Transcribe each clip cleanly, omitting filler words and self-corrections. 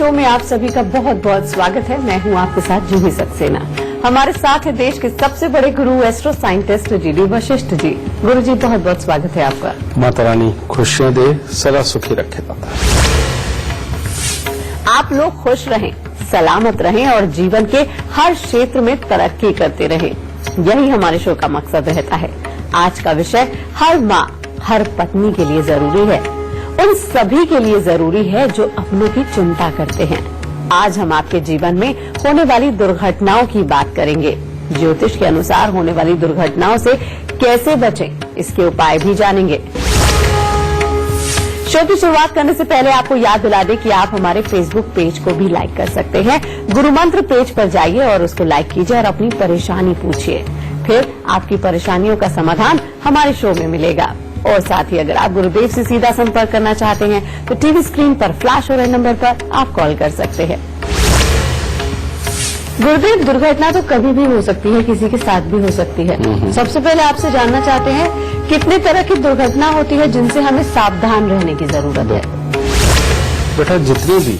Show में आप सभी का बहुत बहुत स्वागत है। मैं हूं आपके साथ जूही सक्सेना। हमारे साथ है देश के सबसे बड़े गुरु astro scientist D Vashishtha ji. गुरु जी बहुत बहुत स्वागत है आपका। माता रानी खुशियां दे, सदा सुखी रखे दाता। आप लोग खुश रहें, सलामत रहें और जीवन के हर क्षेत्र में तरक्की करते रहें, यही हमारे शो का मकसद रहता है। आज का विषय हर माँ हर पत्नी के लिए जरूरी है, उन सभी के लिए जरूरी है जो अपनों की चिंता करते हैं। आज हम आपके जीवन में होने वाली दुर्घटनाओं की बात करेंगे। ज्योतिष के अनुसार होने वाली दुर्घटनाओं से कैसे बचें, इसके उपाय भी जानेंगे। शो की शुरुआत करने से पहले आपको याद दिला दें कि आप हमारे फेसबुक पेज को भी लाइक कर सकते हैं। गुरु मंत्र पेज पर जाइए और उसको लाइक कीजिए और अपनी परेशानी पूछिए, फिर आपकी परेशानियों का समाधान हमारे शो में मिलेगा। और साथ ही अगर आप गुरुदेव से सीधा संपर्क करना चाहते हैं तो टीवी स्क्रीन पर फ्लैश हो रहे नंबर पर आप कॉल कर सकते हैं। गुरुदेव, दुर्घटना तो कभी भी हो सकती है, किसी के साथ भी हो सकती है। सबसे पहले आपसे जानना चाहते हैं कितने तरह की दुर्घटना होती है जिनसे हमें सावधान रहने की जरूरत है। बेटा, जितने भी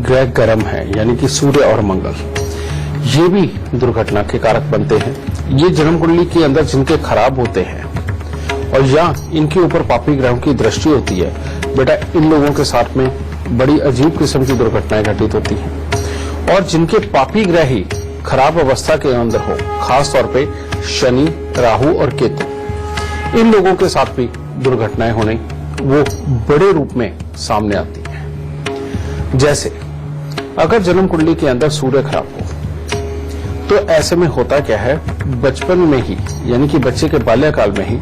ग्रह गर्म है यानी कि सूर्य और मंगल, ये भी दुर्घटना के कारक बनते हैं। ये जन्म कुंडली के अंदर जिनके खराब होते हैं और या इनके ऊपर पापी ग्रहों की दृष्टि होती है, बेटा इन लोगों के साथ में बड़ी अजीब किस्म की दुर्घटनाएं घटित होती हैं। और जिनके पापी ग्रह ही खराब अवस्था के अंदर हो, खास तौर पे शनि, राहु और केतु, इन लोगों के साथ भी दुर्घटनाएं होने वो बड़े रूप में सामने आती हैं। जैसे अगर जन्म कुंडली के अंदर सूर्य खराब हो तो ऐसे में होता क्या है, बचपन में ही यानी कि बच्चे के बाल्यकाल में ही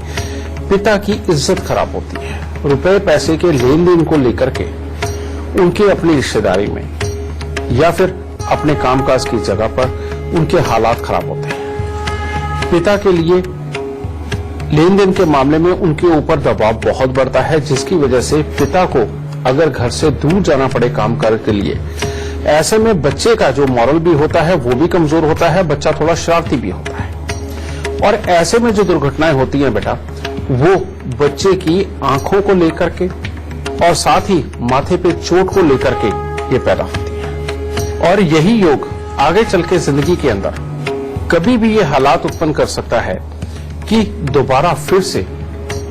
पिता की इज्जत खराब होती है। रुपए पैसे के लेन देन को लेकर के उनके अपनी रिश्तेदारी में या फिर अपने कामकाज की जगह पर उनके हालात खराब होते हैं। पिता के लिए लेन देन के मामले में उनके ऊपर दबाव बहुत बढ़ता है, जिसकी वजह से पिता को अगर घर से दूर जाना पड़े काम कार्य के लिए, ऐसे में बच्चे का जो मॉरल भी होता है वो भी कमजोर होता है, बच्चा थोड़ा शरारती भी होता है। और ऐसे में जो दुर्घटनाएं होती हैं बेटा, वो बच्चे की आंखों को लेकर के और साथ ही माथे पे चोट को लेकर के ये पैदा होती है। और यही योग आगे चल के जिंदगी के अंदर कभी भी ये हालात उत्पन्न कर सकता है कि दोबारा फिर से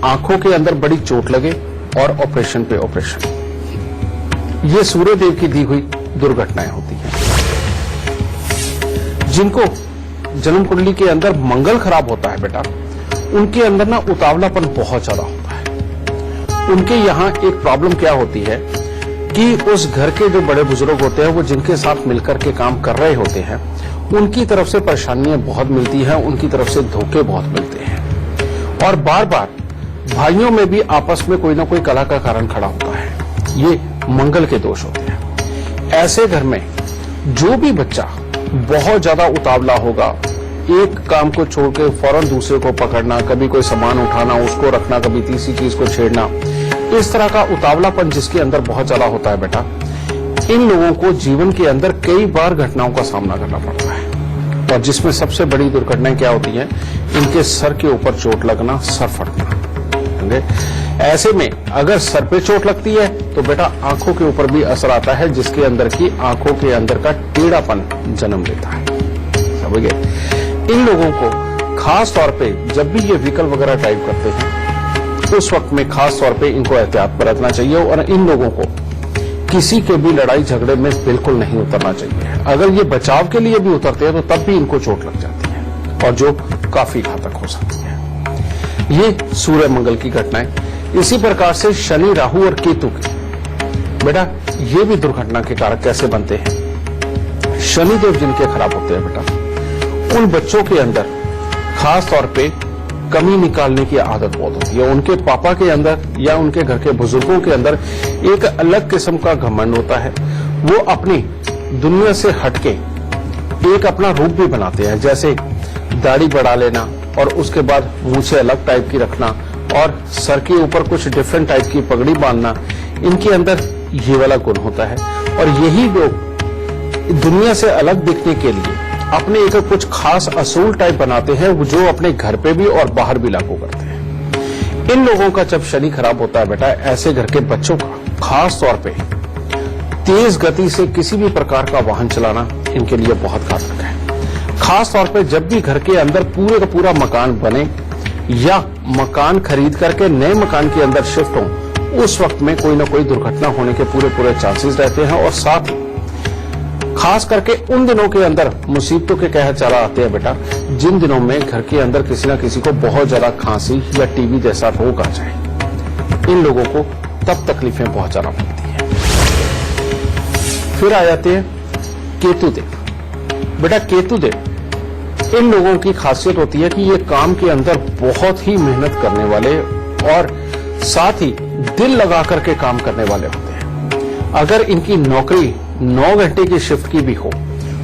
आंखों के अंदर बड़ी चोट लगे और ऑपरेशन पे ऑपरेशन। ये सूर्य देव की दी हुई दुर्घटनाएं होती हैं। जिनको जन्म कुंडली के अंदर मंगल खराब होता है बेटा, उनके अंदर ना उतावलापन बहुत ज्यादा होता है। उनके यहाँ एक प्रॉब्लम क्या होती है कि उस घर के जो बड़े बुजुर्ग होते हैं, वो जिनके साथ मिलकर के काम कर रहे होते हैं, उनकी तरफ से परेशानियां बहुत मिलती हैं, उनकी तरफ से धोखे बहुत मिलते हैं। और बार बार भाइयों में भी आपस में कोई ना कोई कलह का कारण खड़ा होता है। ये मंगल के दोष होते हैं। ऐसे घर में जो भी बच्चा बहुत ज्यादा उतावला होगा, एक काम को छोड़ के फौरन दूसरे को पकड़ना, कभी कोई सामान उठाना उसको रखना, कभी तीसरी चीज को छेड़ना, इस तरह का उतावलापन जिसके अंदर बहुत ज्यादा होता है बेटा, इन लोगों को जीवन के अंदर कई बार घटनाओं का सामना करना पड़ता है। और जिसमें सबसे बड़ी दुर्घटनाएं क्या होती हैं, इनके सर के ऊपर चोट लगना, सर फटना। ऐसे में अगर सर पे चोट लगती है तो बेटा आंखों के ऊपर भी असर आता है, जिसके अंदर की आंखों के अंदर का टेढ़ापन जन्म लेता है। समझ गए? इन लोगों को खास तौर पे जब भी ये व्हीकल वगैरह ड्राइव करते हैं, उस वक्त में खास तौर पे इनको एहतियात बरतना चाहिए और इन लोगों को किसी के भी लड़ाई झगड़े में बिल्कुल नहीं उतरना चाहिए। अगर ये बचाव के लिए भी उतरते हैं तो तब भी इनको चोट लग जाती है और जो काफी घातक हो सकती है। ये सूर्य मंगल की घटनाएं। इसी प्रकार से शनि, राहु और केतु की बेटा ये भी दुर्घटना के कारक कैसे बनते हैं। शनिदेव जिनके खराब होते हैं बेटा, उन बच्चों के अंदर खास तौर पे कमी निकालने की आदत बहुत होती है। उनके पापा के अंदर या उनके घर के बुजुर्गों के अंदर एक अलग किस्म का घमंड होता है। वो अपनी दुनिया से हटके एक अपना रूप भी बनाते हैं, जैसे दाढ़ी बढ़ा लेना और उसके बाद मूछें अलग टाइप की रखना और सर के ऊपर कुछ डिफरेंट टाइप की पगड़ी बांधना। इनके अंदर ये वाला गुण होता है। और यही लोग दुनिया से अलग दिखने के लिए अपने एक कुछ खास असूल टाइप बनाते हैं, जो अपने घर पे भी और बाहर भी लागू करते हैं। इन लोगों का जब शनि खराब होता है बेटा, ऐसे घर के बच्चों का खास तौर पे तेज गति से किसी भी प्रकार का वाहन चलाना इनके लिए बहुत घातक है। खास तौर पे जब भी घर के अंदर पूरे का पूरा मकान बने या मकान खरीद करके नए मकान के अंदर शिफ्ट हो, उस वक्त में कोई ना कोई दुर्घटना होने के पूरे चांसेस रहते हैं। और साथ ही खास करके उन दिनों के अंदर मुसीबतों के कहर चला आते हैं बेटा, जिन दिनों में घर के अंदर किसी न किसी को बहुत ज्यादा खांसी या टीबी जैसा रोग आ जाए, इन लोगों को तब तकलीफें बहुत ज्यादा पड़ती है। फिर आ जाते हैं केतुदेव। बेटा केतुदेव इन लोगों की खासियत होती है कि ये काम के अंदर बहुत ही मेहनत करने वाले और साथ ही दिल लगा करके काम करने वाले होते हैं। अगर इनकी नौकरी 9 घंटे की शिफ्ट की भी हो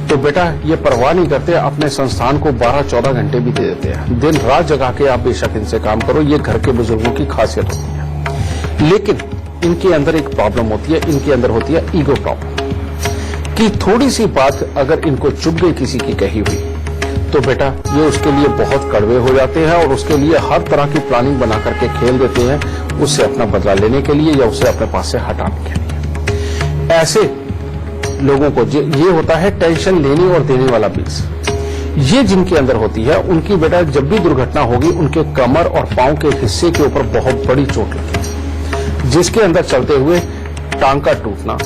तो बेटा ये परवाह नहीं करते, अपने संस्थान को 12-14 घंटे भी दे देते हैं। दिन रात जगा के आप बेशक इनसे काम करो, ये घर के बुजुर्गों की खासियत होती है। लेकिन इनके अंदर एक प्रॉब्लम होती है, इनके अंदर होती है ईगो प्रॉब्लम, कि थोड़ी सी बात अगर इनको चुभ गई किसी की कही हुई तो बेटा ये उसके लिए बहुत कड़वे हो जाते हैं और उसके लिए हर तरह की प्लानिंग बना करके खेल देते हैं, उससे अपना बदला लेने के लिए या उसे अपने पास से हटाने के लिए। ऐसे लोगों को ये होता है टेंशन लेने और देने वाला बीज। ये जिनके अंदर होती है उनकी बेटा जब भी दुर्घटना होगी उनके कमर और पांव के हिस्से के ऊपर बहुत बड़ी चोट लगेगी, जिसके अंदर चलते हुए टांग का टूटना,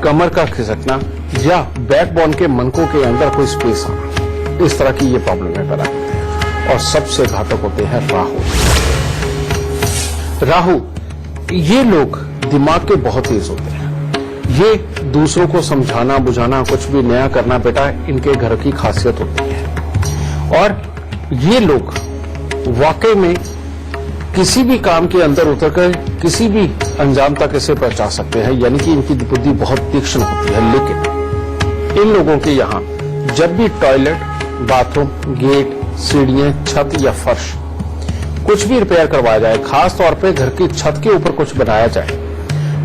कमर का खिसकना या बैकबोन के मनकों के अंदर कोई स्पेस आना, इस तरह की ये प्रॉब्लम पैदा होती है। और सबसे घातक होते हैं राहु। ये लोग दिमाग के बहुत तेज होते हैं। ये दूसरों को समझाना बुझाना, कुछ भी नया करना बेटा इनके घर की खासियत होती है। और ये लोग वाकई में किसी भी काम के अंदर उतरकर किसी भी अंजाम तक इसे पहुंचा सकते हैं, यानी कि इनकी बुद्धि बहुत तीक्ष्ण होती है। लेकिन इन लोगों के यहाँ जब भी टॉयलेट, बाथरूम, गेट, सीढ़ियां, छत या फर्श कुछ भी रिपेयर करवाया जाए, खास तौर पे घर की छत के ऊपर कुछ बनाया जाए,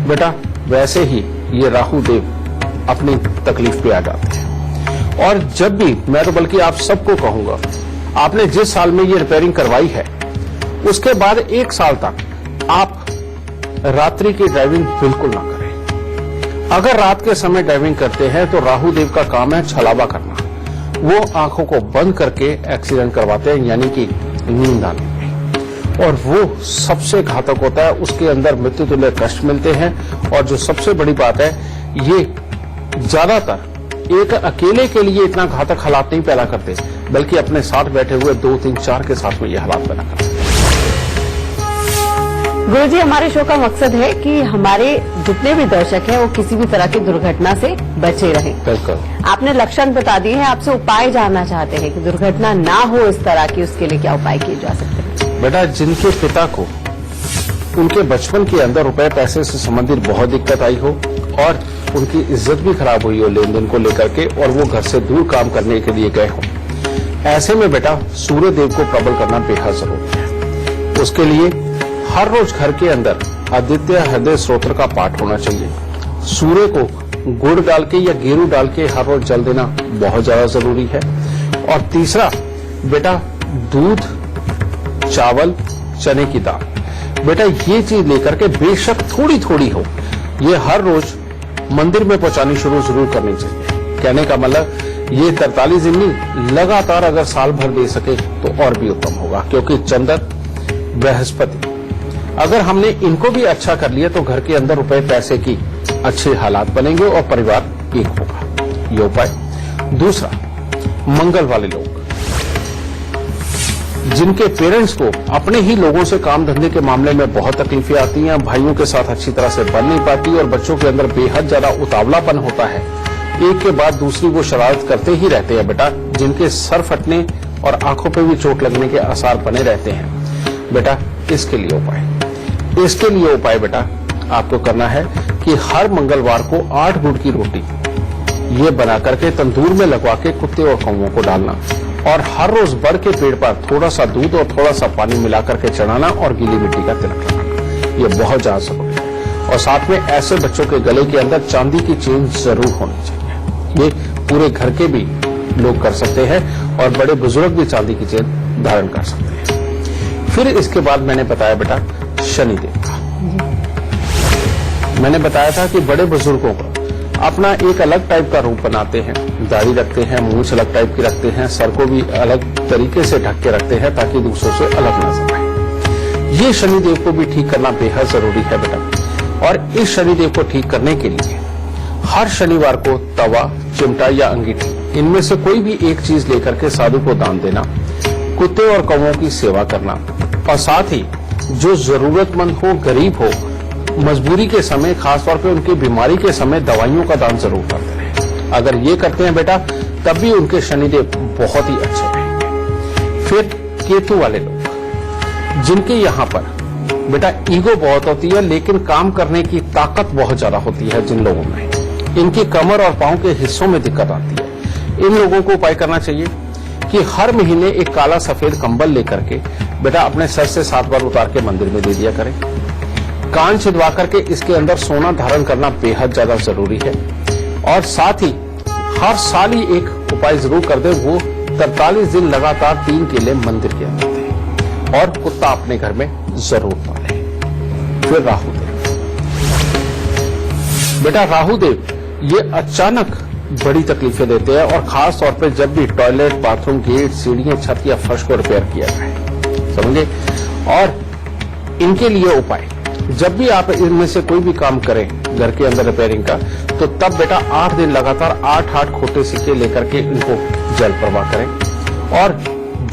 बेटा वैसे ही ये राहु देव अपनी तकलीफ पे आ जाते हैं। और जब भी, मैं तो बल्कि आप सबको कहूंगा, आपने जिस साल में ये रिपेयरिंग करवाई है उसके बाद 1 साल तक आप रात्रि की ड्राइविंग बिल्कुल ना करें। अगर रात के समय ड्राइविंग करते हैं तो राहु देव का काम है छलावा करना। वो आंखों को बंद करके एक्सीडेंट करवाते हैं, यानी कि नींद आने में। और वो सबसे घातक होता है, उसके अंदर मृत्यु तुल्य कष्ट मिलते हैं। और जो सबसे बड़ी बात है, ये ज्यादातर एक अकेले के लिए इतना घातक हालात नहीं पैदा करते, बल्कि अपने साथ बैठे हुए 2, 3, 4 के साथ में ये हालात पैदा करते हैं। गुरुजी, हमारे शो का मकसद है कि हमारे जितने भी दर्शक हैं वो किसी भी तरह की दुर्घटना से बचे रहें। बिल्कुल। आपने लक्षण बता दिए हैं, आपसे उपाय जानना चाहते हैं कि दुर्घटना ना हो इस तरह की, उसके लिए क्या उपाय किए जा सकते हैं? बेटा जिनके पिता को उनके बचपन के अंदर रुपए पैसे से संबंधित बहुत दिक्कत आई हो और उनकी इज्जत भी खराब हुई हो लेन देन को लेकर के, और वो घर से दूर काम करने के लिए गए हो, ऐसे में बेटा सूर्य देव को प्रबल करना बेहद जरूरी है। उसके लिए हर रोज घर के अंदर आदित्य हृदय स्तोत्र का पाठ होना चाहिए। सूर्य को गुड़ डाल के या गेरू डाल के हर रोज जल देना बहुत ज्यादा जरूरी है। और तीसरा बेटा दूध, चावल, चने की दाल, बेटा ये चीज लेकर के बेशक थोड़ी थोड़ी हो, ये हर रोज मंदिर में पहुंचानी शुरू जरूर करनी चाहिए। कहने का मतलब ये 43 दिन नहीं, लगातार अगर साल भर दे सके तो और भी उत्तम होगा, क्योंकि चंद्र, बृहस्पति, अगर हमने इनको भी अच्छा कर लिया तो घर के अंदर रुपए पैसे की अच्छे हालात बनेंगे और परिवार एक होगा। ये उपाय। दूसरा, मंगल वाले लोग जिनके पेरेंट्स को अपने ही लोगों से काम धंधे के मामले में बहुत तकलीफें आती हैं, भाइयों के साथ अच्छी तरह से बन नहीं पाती और बच्चों के अंदर बेहद ज्यादा उतावलापन होता है, एक के बाद दूसरी वो शरारत करते ही रहते हैं बेटा, जिनके सर फटने और आंखों पे भी चोट लगने के आसार बने रहते हैं। बेटा इसके लिए उपाय बेटा आपको करना है कि हर मंगलवार को 8 गुड़ की रोटी ये बना करके तंदूर में लगवा के कुत्ते और कौवों को डालना, और हर रोज बड़ के पेड़ पर थोड़ा सा दूध और थोड़ा सा पानी मिला करके चढ़ाना और गीली मिट्टी का तिलक लगाना। ये बहुत ज्यादा जरूरी है। और साथ में ऐसे बच्चों के गले के अंदर चांदी की चेन जरूर होनी चाहिए। ये पूरे घर के भी लोग कर सकते हैं और बड़े बुजुर्ग भी चांदी की चेन धारण कर सकते हैं। फिर इसके बाद मैंने बताया बेटा शनिदेव का। मैंने बताया था कि बड़े बुजुर्गों को अपना एक अलग टाइप का रूप बनाते हैं, दाढ़ी रखते हैं, मूंछ अलग टाइप की रखते हैं, सर को भी अलग तरीके से ढक के रखते हैं ताकि दूसरों से अलग नजर आए। ये शनिदेव को भी ठीक करना बेहद जरूरी है बेटा। और इस शनिदेव को ठीक करने के लिए हर शनिवार को तवा, चिमटा या अंगीठी इनमें से कोई भी एक चीज लेकर के साधु को दान देना, कुत्ते और कौवों की सेवा करना, और साथ ही जो जरूरतमंद हो, गरीब हो, मजबूरी के समय, खासतौर पे उनकी बीमारी के समय दवाइयों का दान जरूर करते रहे। अगर ये करते हैं बेटा तब भी उनके शनिदेव बहुत ही अच्छे रहेंगे। फिर केतु वाले लोग जिनके यहाँ पर बेटा ईगो बहुत होती है लेकिन काम करने की ताकत बहुत ज्यादा होती है, जिन लोगों में इनकी कमर और पांव के हिस्सों में दिक्कत आती है, इन लोगों को उपाय करना चाहिए कि हर महीने एक काला सफेद कंबल लेकर के बेटा अपने सर से 7 बार उतार के मंदिर में दे दिया करें। कान छिदवा करके इसके अंदर सोना धारण करना बेहद ज्यादा जरूरी है। और साथ ही हर साल ही एक उपाय जरूर कर दे, वो 43 दिन लगातार 3 केले मंदिर के अंदर दें और कुत्ता अपने घर में जरूर पाले। फिर राहुदेव बेटा, राहुदेव ये अचानक बड़ी तकलीफें देते हैं और खास तौर पे जब भी टॉयलेट, बाथरूम, गेट, सीढ़ियां, छत या फर्श को रिपेयर किया जाए, समझे। और इनके लिए उपाय, जब भी आप इनमें से कोई भी काम करें घर के अंदर रिपेयरिंग का, तो तब बेटा 8 दिन लगातार 8 खोटे सिक्के लेकर के इनको जल प्रवाह करें। और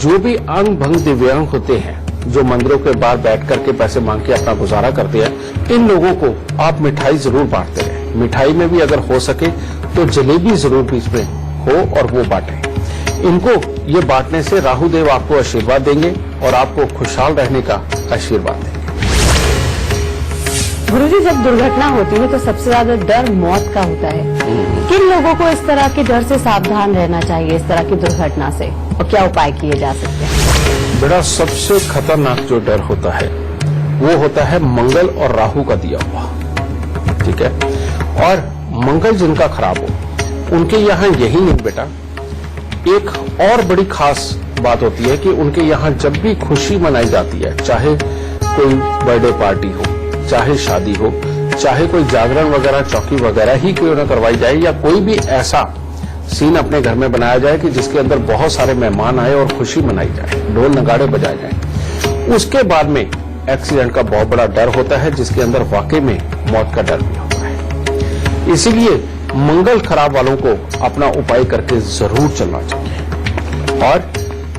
जो भी अंग भंग दिव्यांग होते हैं जो मंदिरों के बाहर बैठ करके पैसे मांग के अपना गुजारा करते हैं, इन लोगों को आप मिठाई जरूर बांटते रहें। मिठाई में भी अगर हो सके तो जलेबी जरूर बीच में हो और वो बांटें। इनको ये बांटने से राहुदेव आपको आशीर्वाद देंगे और आपको खुशहाल रहने का आशीर्वाद देंगे। गुरुजी, जब दुर्घटना होती है तो सबसे ज्यादा डर मौत का होता है। किन लोगों को इस तरह के डर से सावधान रहना चाहिए, इस तरह की दुर्घटना से, और क्या उपाय किए जा सकते हैं? बेटा, सबसे खतरनाक जो डर होता है वो होता है मंगल और राहु का दिया हुआ, ठीक है। और मंगल जिनका खराब हो उनके यहाँ यही नहीं बेटा, एक और बड़ी खास बात होती है कि उनके यहाँ जब भी खुशी मनाई जाती है, चाहे कोई बर्थडे पार्टी हो, चाहे शादी हो, चाहे कोई जागरण वगैरह, चौकी वगैरह ही क्यों न करवाई जाए, या कोई भी ऐसा सीन अपने घर में बनाया जाए कि जिसके अंदर बहुत सारे मेहमान आए और खुशी मनाई जाए, ढोल नगाड़े बजाए जाए, उसके बाद में एक्सीडेंट का बहुत बड़ा डर होता है, जिसके अंदर वाकई में मौत का डर भी होता है। इसीलिए मंगल खराब वालों को अपना उपाय करके जरूर चलना चाहिए। और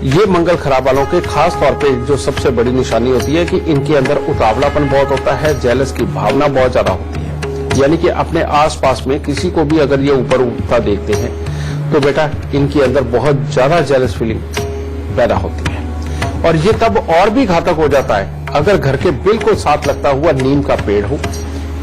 ये मंगल खराब वालों के खास तौर पे जो सबसे बड़ी निशानी होती है कि इनके अंदर उतावलापन बहुत होता है, जेलस की भावना बहुत ज्यादा होती है। यानी कि अपने आसपास में किसी को भी अगर ये ऊपर उठता देखते हैं तो बेटा इनके अंदर बहुत ज्यादा जेलस फीलिंग पैदा होती है। और ये तब और भी घातक हो जाता है अगर घर के बिल्कुल साथ लगता हुआ नीम का पेड़ हो,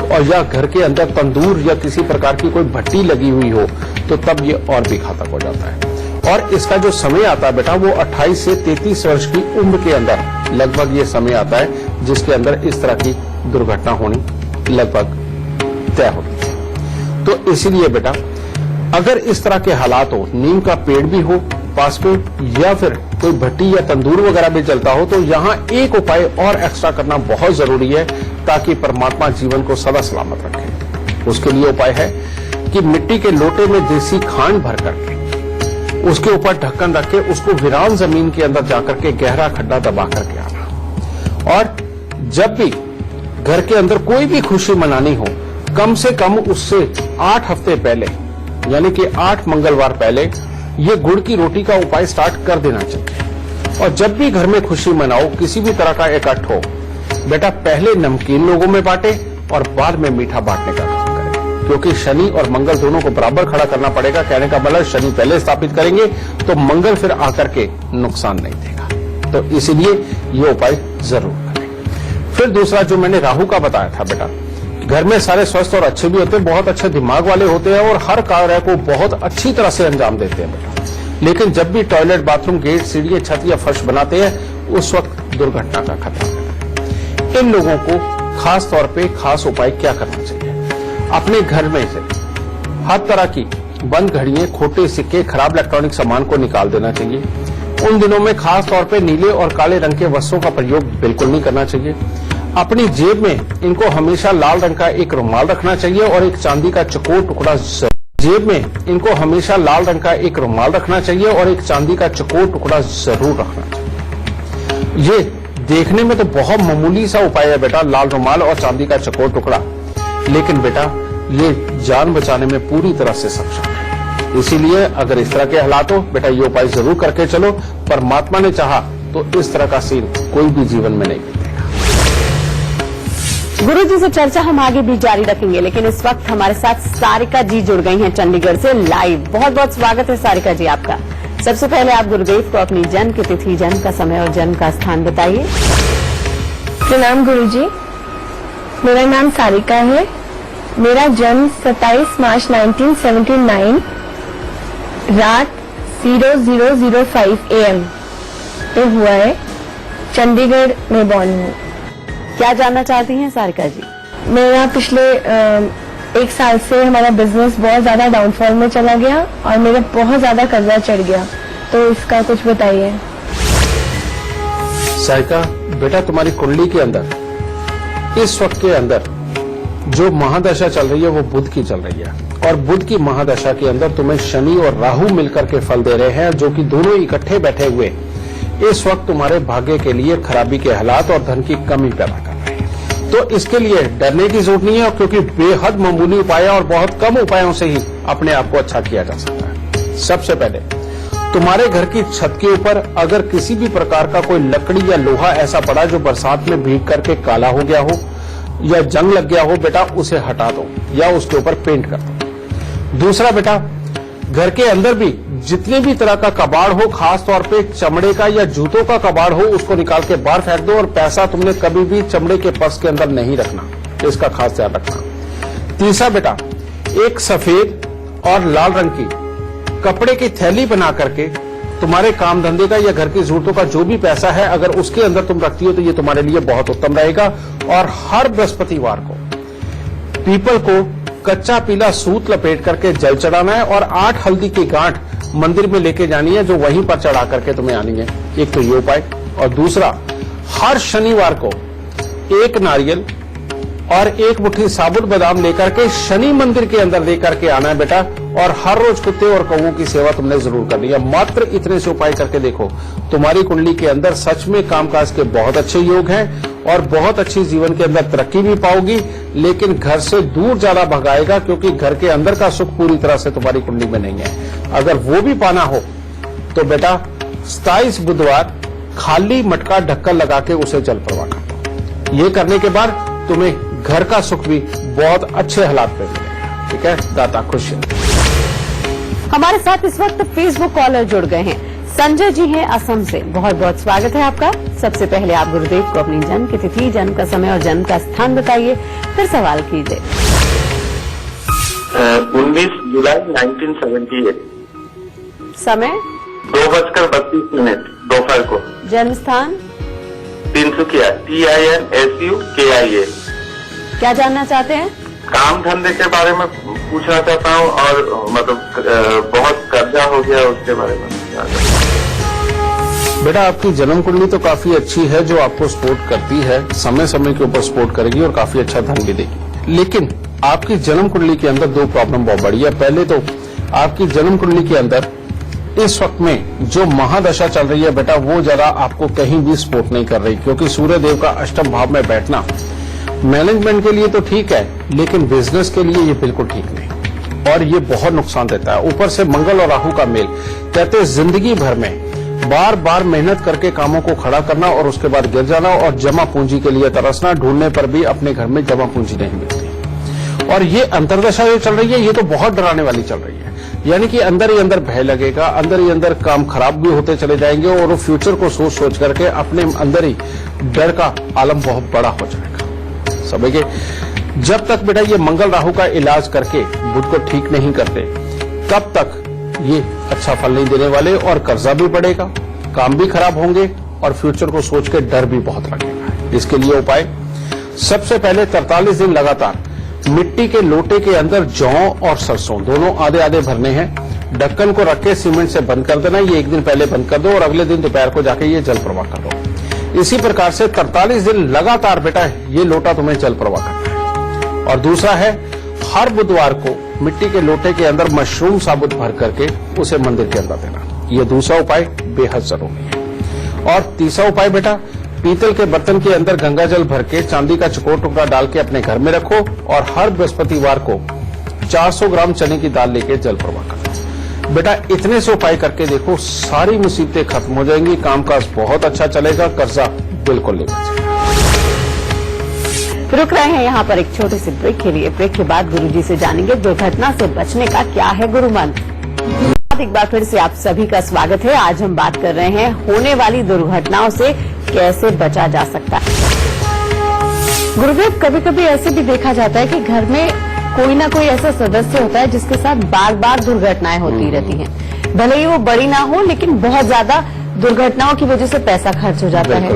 और या घर के अंदर तंदूर या किसी प्रकार की कोई भट्टी लगी हुई हो, तो तब ये और भी घातक हो जाता है। और इसका जो समय आता है बेटा वो 28 से 33 वर्ष की उम्र के अंदर लगभग ये समय आता है जिसके अंदर इस तरह की दुर्घटना होनी लगभग तय होती है। तो इसीलिए बेटा अगर इस तरह के हालात हो, नीम का पेड़ भी हो पास में या फिर कोई भट्टी या तंदूर वगैरह भी जलता हो, तो यहाँ एक उपाय और एक्स्ट्रा करना बहुत जरूरी है ताकि परमात्मा जीवन को सदा सलामत रखे। उसके लिए उपाय है कि मिट्टी के लोटे में देसी खांड भर करके उसके ऊपर ढक्कन रख के उसको वीरान जमीन के अंदर जाकर के गहरा खड्डा दबा करके आना। और जब भी घर के अंदर कोई भी खुशी मनानी हो, कम से कम उससे 8 हफ्ते पहले यानी कि 8 मंगलवार पहले ये गुड़ की रोटी का उपाय स्टार्ट कर देना चाहिए। और जब भी घर में खुशी मनाओ, किसी भी तरह का इकट्ठ हो, बेटा पहले नमकीन लोगों में बांटे और बाद में मीठा बांटने का काम करें, क्योंकि शनि और मंगल दोनों को बराबर खड़ा करना पड़ेगा। कहने का मतलब शनि पहले स्थापित करेंगे तो मंगल फिर आकर के नुकसान नहीं देगा। तो इसीलिए ये उपाय जरूर करें। फिर दूसरा जो मैंने राहु का बताया था बेटा, घर में सारे स्वस्थ और अच्छे भी होते हैं, बहुत अच्छे दिमाग वाले होते हैं और हर कार्य को बहुत अच्छी तरह से अंजाम देते हैं बेटा। लेकिन जब भी टॉयलेट, बाथरूम, गेट, सीढ़ी, छत या फर्श बनाते हैं उस वक्त दुर्घटना का खतरा है। इन लोगों को खास तौर पे खास उपाय क्या करना चाहिए? अपने घर में से हर तरह की बंद घड़ियां, खोटे सिक्के, खराब इलेक्ट्रॉनिक सामान को निकाल देना चाहिए। उन दिनों में खास तौर पे नीले और काले रंग के वस्त्रों का प्रयोग बिल्कुल नहीं करना चाहिए। अपनी जेब में इनको हमेशा लाल रंग का एक रुमाल रखना चाहिए और एक चांदी का चकोर टुकड़ा जेब में इनको हमेशा लाल रंग का एक रुमाल रखना चाहिए और एक चांदी का चकोर टुकड़ा जरूर रखना चाहिए। ये देखने में तो बहुत मामूली सा उपाय है बेटा, लाल रुमाल और चांदी का चकोर टुकड़ा, लेकिन बेटा ये जान बचाने में पूरी तरह से सक्षम है। इसीलिए अगर इस तरह के हालात हो बेटा, ये उपाय जरूर करके चलो। परमात्मा ने चाहा तो इस तरह का सीन कोई भी जीवन में नहीं बीतेगा। गुरु जी से चर्चा हम आगे भी जारी रखेंगे, लेकिन इस वक्त हमारे साथ सारिका जी जुड़ गई हैं चंडीगढ़ से लाइव। बहुत बहुत स्वागत है सारिका जी आपका। सबसे पहले आप गुरुदेव को अपनी जन्म की तिथि, जन्म का समय और जन्म का स्थान बताइए। प्रणाम गुरुजी, मेरा नाम सारिका है। मेरा जन्म 27 मार्च 1979 रात 00:05 AM पे हुआ है। चंडीगढ़ में बॉर्न हूँ। क्या जानना चाहती हैं सारिका जी? मेरा पिछले 1 साल से हमारा बिजनेस बहुत ज्यादा डाउनफॉल में चला गया और मेरा बहुत ज्यादा कर्जा चढ़ गया, तो इसका कुछ बताइए। सारिका बेटा, तुम्हारी कुंडली के अंदर इस वक्त के अंदर जो महादशा चल रही है वो बुध की चल रही है, और बुध की महादशा के अंदर तुम्हें शनि और राहु मिलकर के फल दे रहे हैं, जो कि दोनों इकट्ठे बैठे हुए इस वक्त तुम्हारे भाग्य के लिए खराबी के हालात और धन की कमी पैदा कर रहे हैं। तो इसके लिए डरने की जरूरत नहीं है, क्योंकि बेहद मामूली उपाय और बहुत कम उपायों से ही अपने आप को अच्छा किया जा सकता है। सबसे पहले तुम्हारे घर की छत के ऊपर अगर किसी भी प्रकार का कोई लकड़ी या लोहा ऐसा पड़ा जो बरसात में भीग करके काला हो गया हो या जंग लग गया हो बेटा, उसे हटा दो या उसके ऊपर पेंट कर दो। दूसरा बेटा, घर के अंदर भी जितने भी तरह का कबाड़ हो, खास तौर पे चमड़े का या जूतों का कबाड़ हो, उसको निकाल के बाहर फेंक दो। और पैसा तुमने कभी भी चमड़े के पर्स के अंदर नहीं रखना, इसका खास ध्यान रखना। तीसरा बेटा, एक सफेद और लाल रंग की कपड़े की थैली बना करके तुम्हारे काम धंधे का या घर की जरूरतों का जो भी पैसा है, अगर उसके अंदर तुम रखती हो तो ये तुम्हारे लिए बहुत उत्तम रहेगा। और हर बृहस्पतिवार को पीपल को कच्चा पीला सूत लपेट करके जल चढ़ाना है और 8 हल्दी की गांठ मंदिर में लेके जानी है, जो वहीं पर चढ़ा करके तुम्हें आनी है। एक तो ये उपाय, और दूसरा, हर शनिवार को 1 नारियल और 1 मुट्ठी साबुत बादाम लेकर के शनि मंदिर के अंदर लेकर के आना है बेटा, और हर रोज कुत्ते और कौओं की सेवा तुमने जरूर करनी है। मात्र इतने से उपाय करके देखो, तुम्हारी कुंडली के अंदर सच में कामकाज के बहुत अच्छे योग हैं और बहुत अच्छी जीवन के अंदर तरक्की भी पाओगी, लेकिन घर से दूर ज्यादा भगाएगा, क्योंकि घर के अंदर का सुख पूरी तरह से तुम्हारी कुंडली में नहीं है। अगर वो भी पाना हो तो बेटा 27 बुधवार खाली मटका ढक्कन लगा के उसे जल प्रवाह कर दो। ये करने के बाद तुम्हें घर का सुख भी बहुत अच्छे हालात में मिलेगा। ठीक है, दाता खुश है। हमारे साथ इस वक्त फेसबुक कॉलर जुड़ गए हैं। संजय जी हैं असम से। बहुत बहुत स्वागत है आपका। सबसे पहले आप गुरुदेव को अपनी जन्म की तिथि, जन्म का समय और जन्म का स्थान बताइए, फिर सवाल कीजिए। 19 जुलाई 1978। समय 2:32 दोपहर को। जन्म स्थान तिनसुकिया, TINSUKIA। क्या जानना चाहते हैं? काम धंधे के बारे में पूछना चाहता हूँ, और मतलब बहुत कर्जा हो गया उसके बारे में पूछना चाहता हूँ। बेटा आपकी जन्म कुंडली तो काफी अच्छी है, जो आपको सपोर्ट करती है, समय समय के ऊपर सपोर्ट करेगी और काफी अच्छा धन भी देगी। लेकिन आपकी जन्म कुंडली के अंदर 2 प्रॉब्लम बहुत बड़ी है। पहले तो आपकी जन्म कुंडली के अंदर इस वक्त में जो महादशा चल रही है बेटा, वो जरा आपको कहीं भी सपोर्ट नहीं कर रही, क्योंकि सूर्य देव का अष्टम भाव में बैठना मैनेजमेंट के लिए तो ठीक है, लेकिन बिजनेस के लिए ये बिल्कुल ठीक नहीं, और ये बहुत नुकसान देता है। ऊपर से मंगल और राहु का मेल, कहते हैं जिंदगी भर में बार बार मेहनत करके कामों को खड़ा करना और उसके बाद गिर जाना, और जमा पूंजी के लिए तरसना, ढूंढने पर भी अपने घर में जमा पूंजी नहीं मिलती। और ये अंतर्दशा जो चल रही है, ये तो बहुत डराने वाली चल रही है। यानी कि अंदर ही अंदर भय लगेगा, अंदर ही अंदर काम खराब भी होते चले जाएंगे, और वो फ्यूचर को सोच सोच करके अपने अंदर ही डर का आलम बहुत बड़ा हो जाएगा। समझिए, जब तक बेटा ये मंगल राहु का इलाज करके बुध को ठीक नहीं करते, तब तक ये अच्छा फल नहीं देने वाले, और कर्जा भी बढ़ेगा, काम भी खराब होंगे, और फ्यूचर को सोच के डर भी बहुत लगेगा। इसके लिए उपाय, सबसे पहले 43 दिन लगातार मिट्टी के लोटे के अंदर जौ और सरसों दोनों आधे आधे भरने हैं। ढक्कन को रख के सीमेंट से बंद कर देना। ये 1 दिन पहले बंद कर दो, और अगले दिन दोपहर को जाके ये जल प्रवाह कर दो। इसी प्रकार से 43 दिन लगातार बेटा ये लोटा तुम्हें जल प्रवाह करना है। और दूसरा है हर बुधवार को मिट्टी के लोटे के अंदर मशरूम साबुत भर करके उसे मंदिर के अंदर देना। ये दूसरा उपाय बेहद जरूरी है। और तीसरा उपाय बेटा, पीतल के बर्तन के अंदर गंगा जल भर के चांदी का चकोर टुकड़ा डाल के अपने घर में रखो और हर बृहस्पतिवार को 400 ग्राम चने की दाल लेके जल प्रवाह करो। बेटा इतने से उपाय करके देखो, सारी मुसीबतें खत्म हो जाएंगी, कामकाज बहुत अच्छा चलेगा, कर्जा बिल्कुल नहीं बचेगा। रुक रहे हैं यहाँ पर एक छोटे से ब्रेक के लिए। ब्रेक के बाद गुरुजी से जानेंगे दुर्घटना से बचने का क्या है गुरु मंत्र। एक बार फिर से आप सभी का स्वागत है। आज हम बात कर रहे हैं होने वाली दुर्घटनाओं से कैसे बचा जा सकता है। गुरुदेव, कभी कभी ऐसे भी देखा जाता है कि घर में कोई ना कोई ऐसा सदस्य होता है जिसके साथ बार बार दुर्घटनाएं होती रहती हैं। भले ही वो बड़ी ना हो, लेकिन बहुत ज्यादा दुर्घटनाओं की वजह से पैसा खर्च हो जाता है।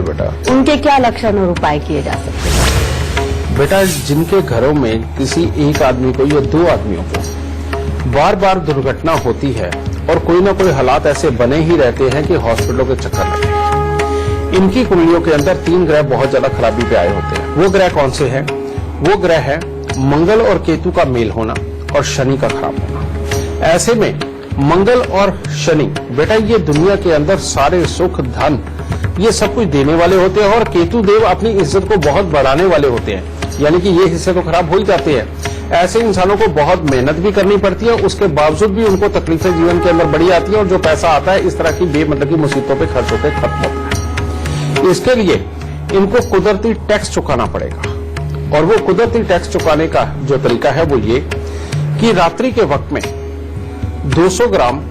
उनके क्या लक्षण और उपाय किए जा सकते हैं? बेटा जिनके घरों में किसी एक आदमी को या दो आदमियों को बार बार दुर्घटना होती है और कोई ना कोई हालात ऐसे बने ही रहते हैं कि हॉस्पिटलों के चक्कर लगे, इनकी कुंडलियों के अंदर 3 ग्रह बहुत ज्यादा खराबी पे आए होते हैं। वो ग्रह कौन से हैं? वो ग्रह है मंगल और केतु का मेल होना और शनि का खराब होना। ऐसे में मंगल और शनि बेटा ये दुनिया के अंदर सारे सुख धन ये सब कुछ देने वाले होते हैं और केतु देव अपनी इज्जत को बहुत बढ़ाने वाले होते हैं, यानी कि ये हिस्से तो खराब हो ही जाते हैं। ऐसे इंसानों को बहुत मेहनत भी करनी पड़ती है, उसके बावजूद भी उनको तकलीफें जीवन के अंदर बड़ी आती है और जो पैसा आता है इस तरह की बेमतलब की मुसीबतों पे खर्च होकर खत्म होता है। इसके लिए इनको कुदरती टैक्स चुकाना पड़ेगा और वो कुदरती टैक्स चुकाने का जो तरीका है वो ये कि रात्रि के वक्त में 200 ग्राम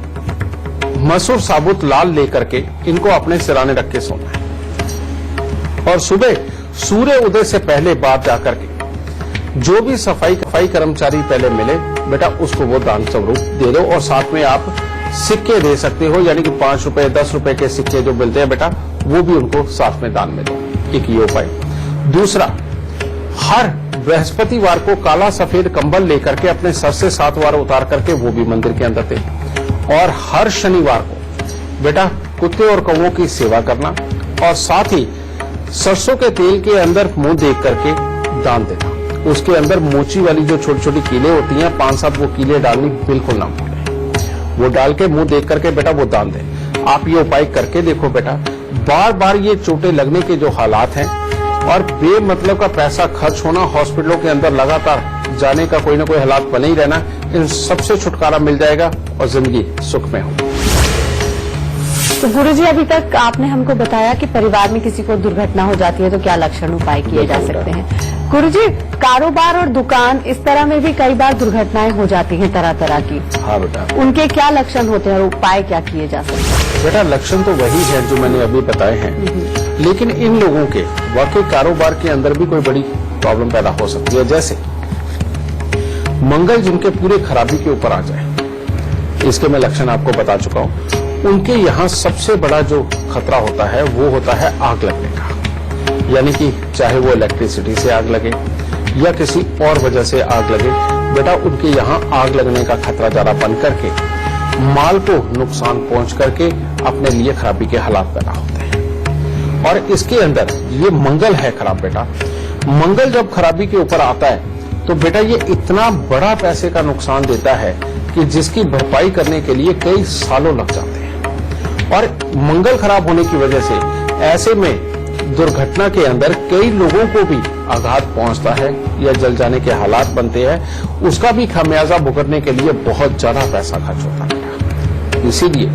मसूर साबुत लाल लेकर के इनको अपने सिराने रख के सोना है और सुबह सूर्य उदय से पहले बाहर जाकर के जो भी सफाई कर्मचारी पहले मिले बेटा उसको वो दान स्वरूप दे दो और साथ में आप सिक्के दे सकते हो, यानी कि 5 रुपए 10 रुपए के सिक्के जो मिलते हैं बेटा वो भी उनको साथ में दान में दो। एक ये उपाय। दूसरा, हर बृहस्पतिवार को काला सफेद कंबल लेकर के अपने सर से 7 बार उतार करके वो भी मंदिर के अंदर दे। और हर शनिवार को बेटा कुत्ते और कौवों की सेवा करना और साथ ही सरसों के तेल के अंदर मुंह देख करके दान देना। उसके अंदर मोची वाली जो छोटी छोटी कीले होती हैं 5-7 वो कीले डालनी बिल्कुल ना भूलें। वो डाल के मुंह देख करके बेटा वो दान दें। आप ये उपाय करके देखो बेटा, बार बार ये चोटें लगने के जो हालात हैं और बेमतलब का पैसा खर्च होना, हॉस्पिटलों के अंदर लगातार जाने का कोई ना कोई हालात बने ही रहना, इन सबसे छुटकारा मिल जाएगा और जिंदगी सुख में हो। तो गुरुजी, अभी तक आपने हमको बताया कि परिवार में किसी को दुर्घटना हो जाती है तो क्या लक्षण उपाय किए जा सकते हैं। गुरुजी, कारोबार और दुकान इस तरह में भी कई बार दुर्घटनाएं हो जाती हैं तरह तरह की। हाँ बेटा, उनके क्या लक्षण होते हैं और उपाय क्या किए जा सकते हैं? बेटा लक्षण तो वही है जो मैंने अभी बताए हैं, लेकिन इन लोगों के वाकई कारोबार के अंदर भी कोई बड़ी प्रॉब्लम पैदा हो सकती है। जैसे मंगल जिनके पूरे खराबी के ऊपर आ जाए, इसके मैं लक्षण आपको बता चुका हूं। उनके यहाँ सबसे बड़ा जो खतरा होता है वो होता है आग लगने का, यानी कि चाहे वो इलेक्ट्रिसिटी से आग लगे या किसी और वजह से आग लगे, बेटा उनके यहाँ आग लगने का खतरा ज्यादा बन करके माल को नुकसान पहुंच करके अपने लिए खराबी के हालात पैदा होते हैं। और इसके अंदर ये मंगल है खराब बेटा। मंगल जब खराबी के ऊपर आता है तो बेटा ये इतना बड़ा पैसे का नुकसान देता है कि जिसकी भरपाई करने के लिए कई सालों लग जाते हैं। और मंगल खराब होने की वजह से ऐसे में दुर्घटना के अंदर कई लोगों को भी आघात पहुंचता है या जल जाने के हालात बनते हैं। उसका भी खामियाजा भुगतने के लिए बहुत ज्यादा पैसा खर्च होता है। इसीलिए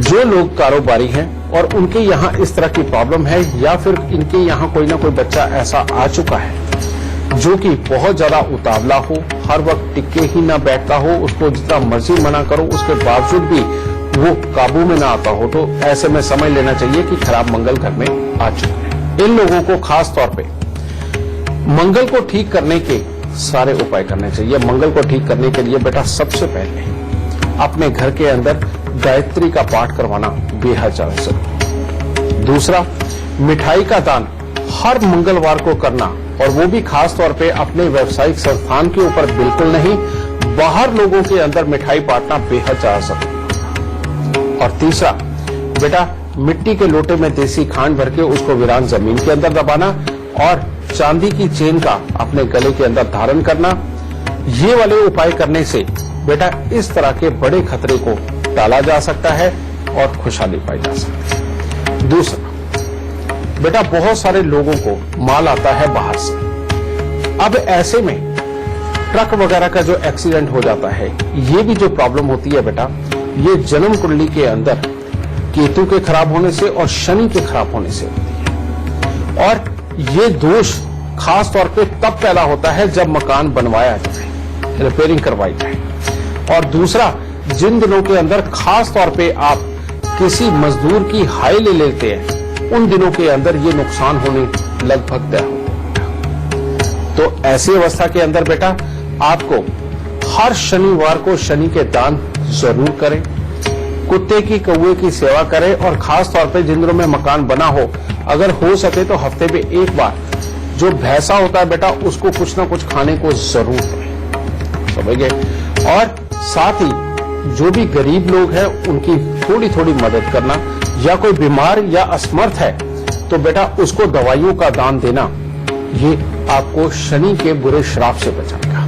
जो लोग कारोबारी हैं और उनके यहाँ इस तरह की प्रॉब्लम है या फिर इनके यहाँ कोई ना कोई बच्चा ऐसा आ चुका है जो कि बहुत ज्यादा उतावला हो, हर वक्त टिके ही ना बैठता हो, उसको जितना मर्जी मना करो उसके बावजूद भी वो काबू में ना आता हो, तो ऐसे में समझ लेना चाहिए कि खराब मंगल घर में आ चुके हैं। इन लोगों को खास तौर पे मंगल को ठीक करने के सारे उपाय करने चाहिए। मंगल को ठीक करने के लिए बेटा सबसे पहले अपने घर के अंदर गायत्री का पाठ करवाना बेहद ज्यादा जरूरी। दूसरा, मिठाई का दान हर मंगलवार को करना और वो भी खास तौर पे अपने व्यावसायिक संस्थान के ऊपर बिल्कुल नहीं, बाहर लोगों के अंदर मिठाई बांटना बेहद ज्यादा जरूरी। और तीसरा बेटा मिट्टी के लोटे में देसी खांड भर के उसको वीरान जमीन के अंदर दबाना और चांदी की चेन का अपने गले के अंदर धारण करना, ये वाले उपाय करने से बेटा इस तरह के बड़े खतरे को टाला जा सकता है और खुशहाली पाई जा सकती है। दूसरा, बेटा बहुत सारे लोगों को माल आता है बाहर से। अब ऐसे में ट्रक वगैरह का जो एक्सीडेंट हो जाता है, ये भी जो प्रॉब्लम होती है बेटा, ये जन्म कुंडली के अंदर केतु के खराब होने से और शनि के खराब होने से होती है। और ये दोष खास तौर पे तब पैदा होता है जब मकान बनवाया जाए, रिपेयरिंग करवाई जाए। और दूसरा, जिन दिनों के अंदर खास तौर पे आप किसी मजदूर की हाय ले लेते हैं, उन दिनों के अंदर ये नुकसान होने लगभग तय होते हैं। तो ऐसी अवस्था के अंदर बेटा आपको हर शनिवार को शनि के दान जरूर करें, कुत्ते की कौवे की सेवा करें और खास तौर पे जिन दिनों में मकान बना हो, अगर हो सके तो हफ्ते में एक बार जो भैंसा होता है बेटा उसको कुछ ना कुछ खाने को जरूर दें, समझ गए। और साथ ही जो भी गरीब लोग हैं उनकी थोड़ी थोड़ी मदद करना, या कोई बीमार या असमर्थ है तो बेटा उसको दवाइयों का दान देना, ये आपको शनि के बुरे श्राप से बचाएगा।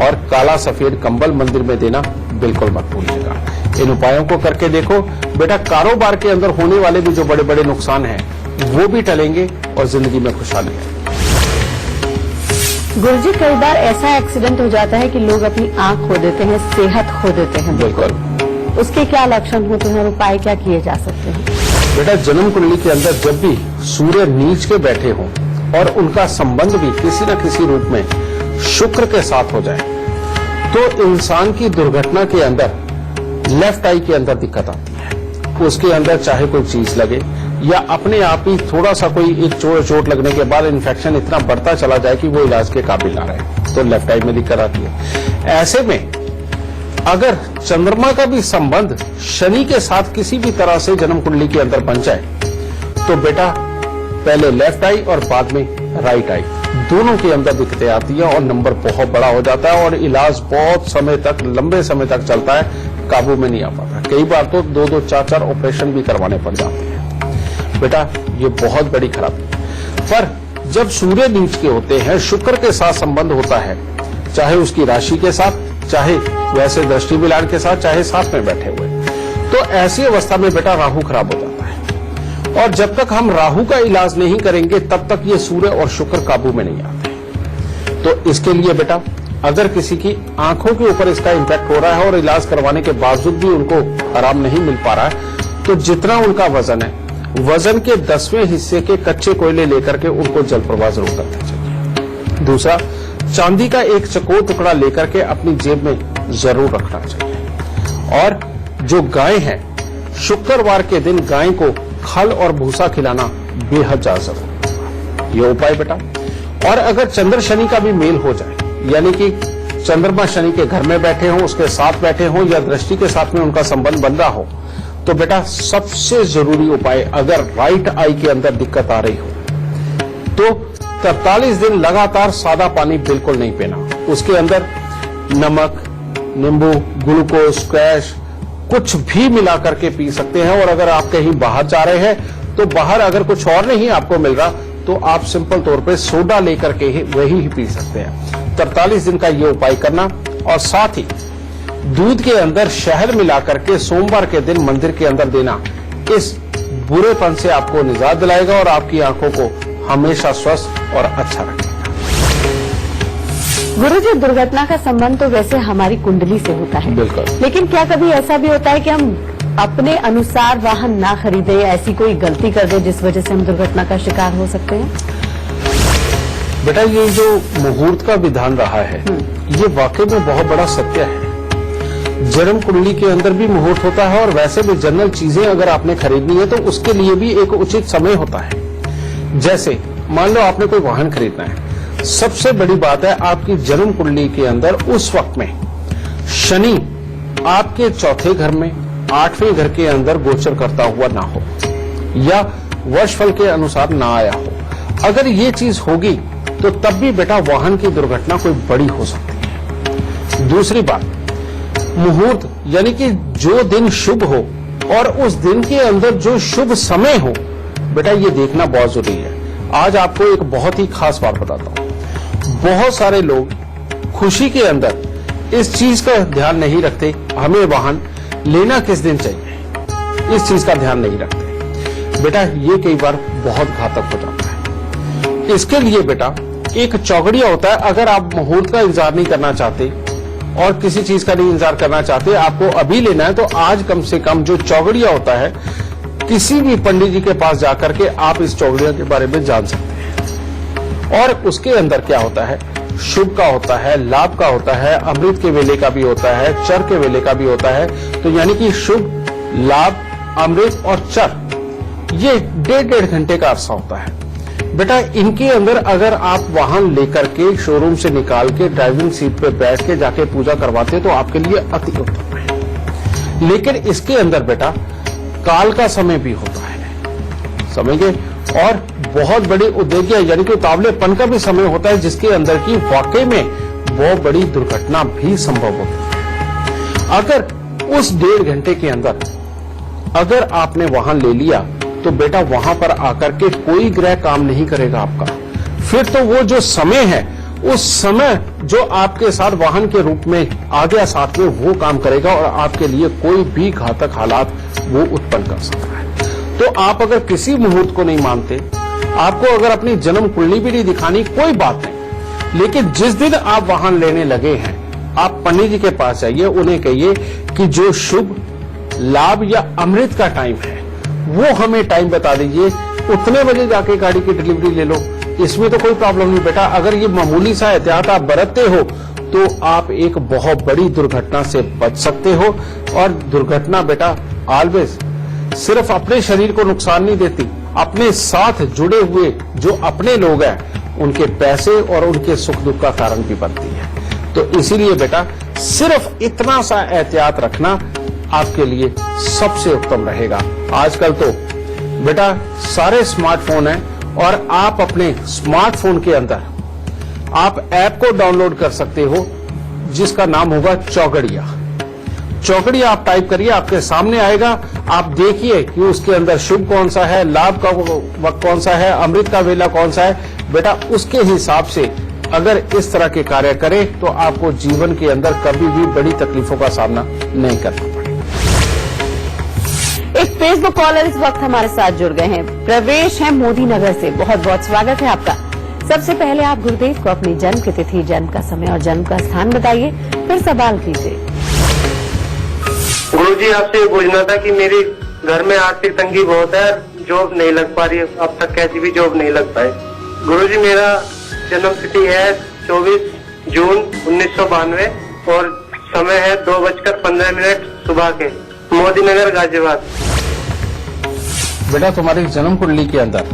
और काला सफेद कंबल मंदिर में देना बिल्कुल मत भूलिएगा। इन उपायों को करके देखो बेटा, कारोबार के अंदर होने वाले भी जो बड़े बड़े नुकसान हैं वो भी टलेंगे और जिंदगी में खुशहाली है। गुरुजी, कई बार ऐसा एक्सीडेंट हो जाता है कि लोग अपनी आंख खो देते हैं, सेहत खो देते हैं। बिल्कुल। उसके क्या लक्षण होते हैं और उपाय क्या किए जा सकते हैं? बेटा जन्म कुंडली के अंदर जब भी सूर्य नीच के बैठे हों और उनका संबंध भी किसी न किसी रूप में शुक्र के साथ हो जाए, तो इंसान की दुर्घटना के अंदर लेफ्ट आई के अंदर दिक्कत आती है। उसके अंदर चाहे कोई चीज लगे या अपने आप ही थोड़ा सा कोई एक चोट लगने के बाद इन्फेक्शन इतना बढ़ता चला जाए कि वो इलाज के काबिल ना रहे, तो लेफ्ट आई में दिक्कत आती है। ऐसे में अगर चंद्रमा का भी संबंध शनि के साथ किसी भी तरह से जन्म कुंडली के अंदर बन जाए, तो बेटा पहले लेफ्ट आई और बाद में राइट आई, दोनों के अंदर दिक्कतें आती है और नंबर बहुत बड़ा हो जाता है और इलाज बहुत समय तक, लंबे समय तक चलता है, काबू में नहीं आ पाता। कई बार तो 2-2, 4-4 ऑपरेशन भी करवाने पड़ जाते हैं। बेटा ये बहुत बड़ी खराबी। पर जब सूर्य नीच के होते हैं, शुक्र के साथ संबंध होता है, चाहे उसकी राशि के साथ, चाहे वैसे दृष्टि मिलान के साथ, चाहे साथ में बैठे हुए, तो ऐसी अवस्था में बेटा राहु खराब हो जाता है। और जब तक हम राहु का इलाज नहीं करेंगे तब तक ये सूर्य और शुक्र काबू में नहीं आते। तो इसके लिए बेटा अगर किसी की आंखों के ऊपर इसका इम्पैक्ट हो रहा है और इलाज करवाने के बावजूद भी उनको आराम नहीं मिल पा रहा है, तो जितना उनका वजन है, वजन के 10वें हिस्से के कच्चे कोयले लेकर के उनको जल प्रवाह जरूर करना चाहिए। दूसरा, चांदी का एक चकोर टुकड़ा लेकर के अपनी जेब में जरूर रखना चाहिए। और जो गाय है, शुक्रवार के दिन गाय को खल और भूसा खिलाना बेहद ज्यादा जरूरी। ये उपाय बेटा। और अगर चंद्र शनि का भी मेल हो जाए, यानी कि चंद्रमा शनि के घर में बैठे हों, उसके साथ बैठे हों या दृष्टि के साथ में उनका संबंध बन रहा हो, तो बेटा सबसे जरूरी उपाय, अगर राइट आई के अंदर दिक्कत आ रही हो तो 43 दिन लगातार सादा पानी बिल्कुल नहीं पीना। उसके अंदर नमक, नींबू, ग्लूकोज, स्क्वैश कुछ भी मिला करके पी सकते हैं। और अगर आप कहीं बाहर जा रहे हैं तो बाहर अगर कुछ और नहीं आपको मिल रहा तो आप सिंपल तौर पे सोडा लेकर के वही ही पी सकते हैं। 43 दिन का ये उपाय करना। और साथ ही दूध के अंदर शहद मिला करके सोमवार के दिन मंदिर के अंदर देना, इस बुरेपन से आपको निजात दिलाएगा और आपकी आंखों को हमेशा स्वस्थ और अच्छा रखेगा। गुरुजी, दुर्घटना का संबंध तो वैसे हमारी कुंडली से होता है, बिल्कुल, लेकिन क्या कभी ऐसा भी होता है कि हम अपने अनुसार वाहन ना खरीदें, ऐसी कोई गलती कर दें जिस वजह से हम दुर्घटना का शिकार हो सकते हैं? बेटा ये जो मुहूर्त का विधान रहा है, ये वाकई में बहुत बड़ा सत्य है। जन्म कुंडली के अंदर भी मुहूर्त होता है और वैसे भी जनरल चीजें अगर आपने खरीदनी है तो उसके लिए भी एक उचित समय होता है। जैसे मान लो आपने कोई वाहन खरीदना है, सबसे बड़ी बात है आपकी जन्म कुंडली के अंदर उस वक्त में शनि आपके चौथे घर में, 8वें घर के अंदर गोचर करता हुआ ना हो या वर्षफल के अनुसार ना आया हो। अगर ये चीज होगी तो तब भी बेटा वाहन की दुर्घटना कोई बड़ी हो सकती है। दूसरी बात, मुहूर्त यानी कि जो दिन शुभ हो और उस दिन के अंदर जो शुभ समय हो बेटा, ये देखना बहुत जरूरी है। आज आपको एक बहुत ही खास बात बताता हूं। बहुत सारे लोग खुशी के अंदर इस चीज का ध्यान नहीं रखते, हमें वाहन लेना किस दिन चाहिए, इस चीज का ध्यान नहीं रखते। बेटा ये कई बार बहुत घातक हो जाता है। इसके लिए बेटा एक चौकड़िया होता है। अगर आप मुहूर्त का इंतजार नहीं करना चाहते और किसी चीज का नहीं इंतजार करना चाहते, आपको अभी लेना है, तो आज कम से कम जो चौकड़िया होता है, किसी भी पंडित जी के पास जाकर के आप इस चौकड़िया के बारे में जान सकते हैं। और उसके अंदर क्या होता है, शुभ का होता है, लाभ का होता है, अमृत के वेले का भी होता है, चर के वेले का भी होता है। तो यानी कि शुभ, लाभ, अमृत और चर, ये 1.5 घंटे का अरसा होता है। बेटा इनके अंदर अगर आप वाहन लेकर के शोरूम से निकाल के ड्राइविंग सीट पे बैठ के जाके पूजा करवाते तो आपके लिए अति उत्तम है। लेकिन इसके अंदर बेटा काल का समय भी होता है, समझे, और बहुत बड़ी उद्देश्य यानी कि उतावलेपन का भी समय होता है, जिसके अंदर की वाकई में बहुत बड़ी दुर्घटना भी संभव होती है। अगर उस 1.5 घंटे के अंदर अगर आपने वाहन ले लिया तो बेटा वहां पर आकर के कोई ग्रह काम नहीं करेगा आपका। फिर तो वो जो समय है, उस समय जो आपके साथ वाहन के रूप में आ गया साथ में, वो काम करेगा और आपके लिए कोई भी घातक हालात वो उत्पन्न कर सकता है। तो आप अगर किसी मुहूर्त को नहीं मानते, आपको अगर अपनी जन्म कुंडली भी नहीं दिखानी, कोई बात नहीं, लेकिन जिस दिन आप वाहन लेने लगे हैं, आप पंडित जी के पास जाइए, उन्हें कहिए कि जो शुभ, लाभ या अमृत का टाइम है वो हमें टाइम बता दीजिए, उतने बजे जाके गाड़ी की डिलीवरी ले लो। इसमें तो कोई प्रॉब्लम नहीं बेटा। अगर ये मामूली सा एहतियात आप बरतते हो तो आप एक बहुत बड़ी दुर्घटना से बच सकते हो। और दुर्घटना बेटा ऑलवेज सिर्फ अपने शरीर को नुकसान नहीं देती, अपने साथ जुड़े हुए जो अपने लोग हैं उनके पैसे और उनके सुख दुख का कारण भी बनती है। तो इसीलिए बेटा सिर्फ इतना सा एहतियात रखना आपके लिए सबसे उत्तम रहेगा। आजकल तो बेटा सारे स्मार्टफोन हैं और आप अपने स्मार्टफोन के अंदर आप ऐप को डाउनलोड कर सकते हो जिसका नाम होगा चौकड़िया। चौकड़िया आप टाइप करिए, आपके सामने आएगा। आप देखिए कि उसके अंदर शुभ कौन सा है, लाभ का वक्त कौन सा है, अमृत का वेला कौन सा है। बेटा उसके हिसाब से अगर इस तरह के कार्य करें तो आपको जीवन के अंदर कभी भी बड़ी तकलीफों का सामना नहीं करना पड़ेगा। एक फेसबुक कॉलर इस वक्त हमारे साथ जुड़ गए हैं। प्रवेश है मोदी नगर से, बहुत बहुत स्वागत है आपका। सबसे पहले आप गुरुदेव को अपनी जन्म की तिथि, जन्म का समय और जन्म का स्थान बताइए, फिर सवाल कीजिए। गुरुजी आपसे ये पूछना था कि मेरे घर में आर्थिक तंगी बहुत है, जॉब नहीं लग पा रही है, अब तक कैसी भी जॉब नहीं लग पाई। गुरुजी मेरा जन्म तिथि है 24 जून 1992 और समय है 2:15 सुबह के, मोदी नगर गाजियाबाद। बेटा तुम्हारी जन्म कुंडली के अंदर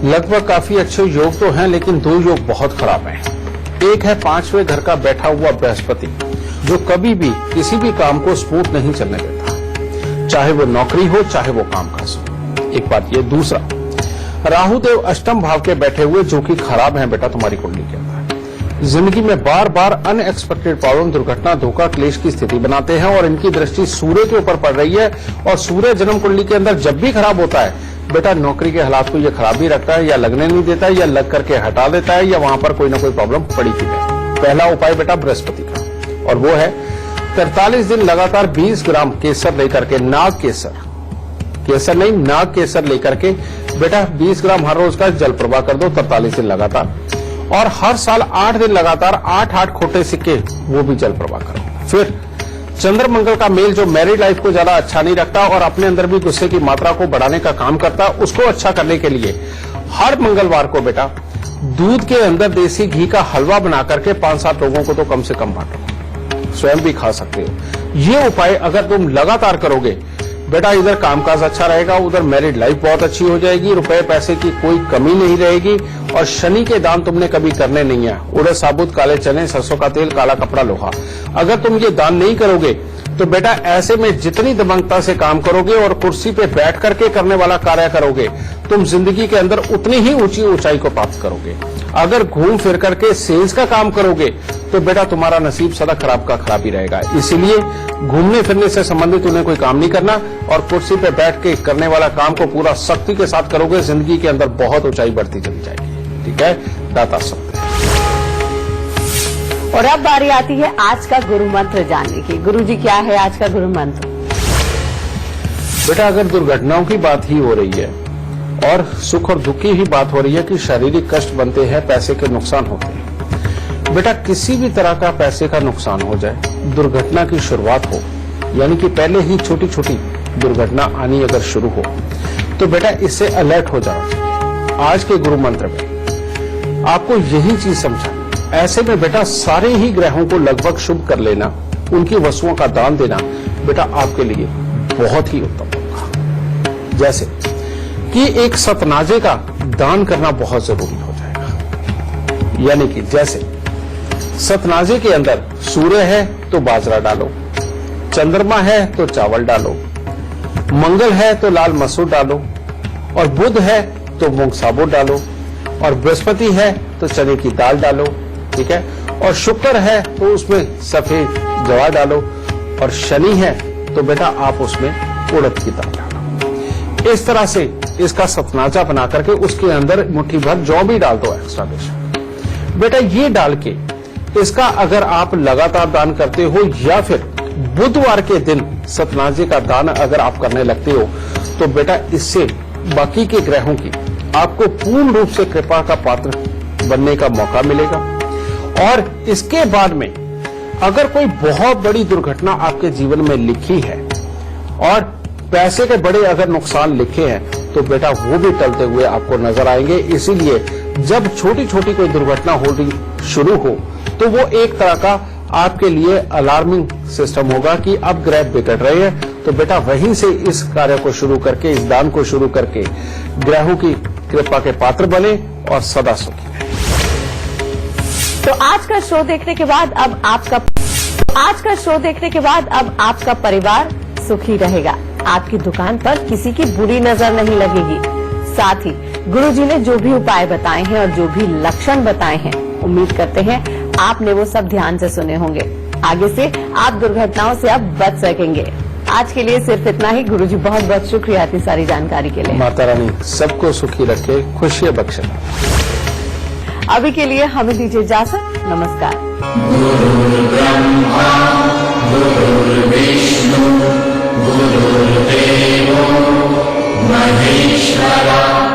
लगभग काफी अच्छे योग तो हैं, लेकिन 2 योग बहुत खराब हैं। एक है 5वें घर का बैठा हुआ बृहस्पति, जो कभी भी किसी भी काम को स्मूथ नहीं चलने देता, चाहे वो नौकरी हो चाहे वो कामकाज हो। एक बात ये। दूसरा, राहु देव अष्टम भाव के बैठे हुए, जो कि खराब हैं बेटा तुम्हारी कुंडली के अंदर। जिंदगी में बार बार अनएक्सपेक्टेड प्रॉब्लम, दुर्घटना, धोखा, क्लेश की स्थिति बनाते हैं और इनकी दृष्टि सूर्य के ऊपर पड़ रही है। और सूर्य जन्म कुंडली के अंदर जब भी खराब होता है बेटा, नौकरी के हालात को ये खराबी रखता है, या लगने नहीं देता है, या लग करके हटा देता है, या वहां पर कोई ना कोई प्रॉब्लम पड़ी थी। पहला उपाय बेटा बृहस्पति का, और वो है 43 दिन लगातार 20 ग्राम केसर लेकर के, नाग केसर, केसर नहीं नाग केसर लेकर के बेटा 20 ग्राम हर रोज का जल प्रवाह कर दो 43 दिन लगातार। और हर साल 8 दिन लगातार 8 खोटे सिक्के वो भी जल प्रवाह करो। फिर चंद्र मंगल का मेल, जो मैरिड लाइफ को ज्यादा अच्छा नहीं रखता और अपने अंदर भी गुस्से की मात्रा को बढ़ाने का काम करता है, उसको अच्छा करने के लिए हर मंगलवार को बेटा दूध के अंदर देसी घी का हलवा बना करके 5-7 लोगों को तो कम से कम बांटो, स्वयं भी खा सकते हो। ये उपाय अगर तुम लगातार करोगे बेटा, इधर कामकाज अच्छा रहेगा, उधर मैरिड लाइफ बहुत अच्छी हो जाएगी, रुपए पैसे की कोई कमी नहीं रहेगी। और शनि के दान तुमने कभी करने नहीं है। उड़द साबुत, काले चने, सरसों का तेल, काला कपड़ा, लोहा, अगर तुम ये दान नहीं करोगे तो बेटा ऐसे में जितनी दबंगता से काम करोगे और कुर्सी पे बैठ करके करने वाला कार्य करोगे, तुम जिंदगी के अंदर उतनी ही ऊंची ऊंचाई को प्राप्त करोगे। अगर घूम फिर करके सेल्स का काम करोगे तो बेटा तुम्हारा नसीब सदा खराब का खराब ही रहेगा। इसीलिए घूमने फिरने से संबंधित उन्हें कोई काम नहीं करना और कुर्सी पे बैठ के करने वाला काम को पूरा सख्ती के साथ करोगे, जिंदगी के अंदर बहुत ऊंचाई बढ़ती चली जाएगी। ठीक है, दाता सब। और अब बारी आती है आज का गुरु मंत्र जानने की। गुरुजी क्या है आज का गुरु मंत्र? बेटा अगर दुर्घटनाओं की बात ही हो रही है और सुख और दुख की ही बात हो रही है कि शारीरिक कष्ट बनते हैं, पैसे के नुकसान होते हैं, बेटा किसी भी तरह का पैसे का नुकसान हो जाए, दुर्घटना की शुरुआत हो, यानी कि पहले ही छोटी छोटी दुर्घटना आनी अगर शुरू हो तो बेटा इससे अलर्ट हो जाओ। आज के गुरु मंत्र में आपको यही चीज समझा। ऐसे में बेटा सारे ही ग्रहों को लगभग शुभ कर लेना, उनकी वस्तुओं का दान देना बेटा आपके लिए बहुत ही उत्तम होगा। जैसे कि एक सतनाजे का दान करना बहुत जरूरी हो जाएगा। यानी कि जैसे सतनाजे के अंदर सूर्य है तो बाजरा डालो, चंद्रमा है तो चावल डालो, मंगल है तो लाल मसूर डालो, और बुध है तो मूंग साबुत डालो, और बृहस्पति है तो चने की दाल डालो। ठीक है, और शुक्र है तो उसमें सफेद जवा डालो, और शनि है तो बेटा आप उसमें उड़द की दाल डालो। इस तरह से इसका सतनाजा बना करके उसके अंदर मुट्ठी भर जौ भी डाल दो एक्स्ट्रा बेशक। बेटा ये डाल के इसका अगर आप लगातार दान करते हो या फिर बुधवार के दिन सतनाजे का दान अगर आप करने लगते हो तो बेटा इससे बाकी के ग्रहों की आपको पूर्ण रूप से कृपा का पात्र बनने का मौका मिलेगा। और इसके बाद में अगर कोई बहुत बड़ी दुर्घटना आपके जीवन में लिखी है और पैसे के बड़े अगर नुकसान लिखे हैं तो बेटा वो भी टलते हुए आपको नजर आएंगे। इसीलिए जब छोटी छोटी कोई दुर्घटना होनी शुरू हो तो वो एक तरह का आपके लिए अलार्मिंग सिस्टम होगा कि अब ग्रह बिगड़ रहे हैं। तो बेटा वहीं से इस कार्य को शुरू करके, इस दान को शुरू करके ग्रहों की कृपा के पात्र बने और सदा सुखी रहे। तो आज का शो देखने के बाद अब आपका परिवार सुखी रहेगा। आपकी दुकान पर किसी की बुरी नजर नहीं लगेगी। साथ ही गुरुजी ने जो भी उपाय बताए हैं और जो भी लक्षण बताए हैं, उम्मीद करते हैं आपने वो सब ध्यान से सुने होंगे। आगे से आप दुर्घटनाओं से अब बच सकेंगे। आज के लिए सिर्फ इतना ही। गुरुजी बहुत बहुत शुक्रिया इतनी सारी जानकारी के लिए। माता रानी सबको सुखी रखे, खुशियां बख्शे। अभी के लिए हमें दीजिए इजाजत। नमस्कार। गुरुर्ब्रह्मा गुरुर्विष्णु गुरुर्देवो महेश्वरा।